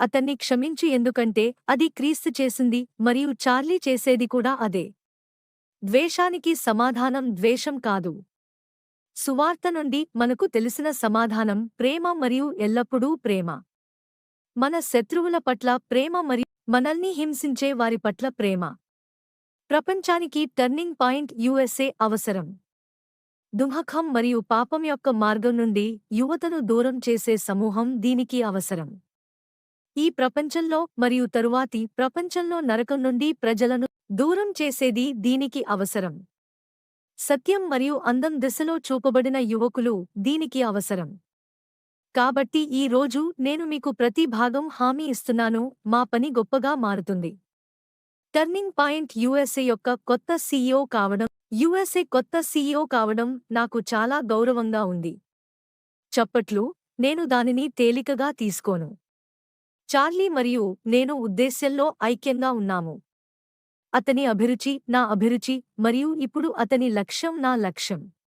అతన్ని క్షమించు ఎందుకంటే అది క్రీస్తు చేసింది మరియు చార్లీ చేసేది కూడా అదే. ద్వేషానికి సమాధానం ద్వేషం కాదు. సువార్త నుండి మనకు తెలిసిన సమాధానం ప్రేమ మరియు ఎల్లప్పుడూ ప్రేమ. మన శత్రువుల పట్ల ప్రేమ మరియు మనల్ని హింసించే వారి పట్ల ప్రేమ. ప్రపంచానికి టర్నింగ్ పాయింట్ యుఎస్ఏ అవసరం. దుఃఖం మరియు పాపం యొక్క మార్గం నుండి యువతను దూరం చేసే సమూహం దీనికి అవసరం. ఈ ప్రపంచంలో మరియు తరువాతి ప్రపంచంలో నరకం నుండి ప్రజలను దూరం చేసేది దీనికి అవసరం. సత్యం మరియు అందం దిశలో చూపబడిన యువకులు దీనికి అవసరం. కాబట్టి ఈ రోజు నేను మీకు ప్రతి భాగం హామీ ఇస్తున్నాను, మా పని గొప్పగా మారుతుంది. టర్నింగ్ పాయింట్ యుఎస్ఏ యొక్క కొత్త సీఈఓ కావడం యుఎస్ఏ కొత్త సీఈఓ కావడం నాకు చాలా గౌరవంగా ఉంది. చప్పట్లు. నేను దానిని తేలికగా తీసుకోను. చార్లీ మరియు నేను ఉద్దేశ్యంలో ఐక్యంగా ఉన్నాము. అతని అభిరుచి నా అభిరుచి మరియు ఇప్పుడు అతని లక్ష్యం నా లక్ష్యం.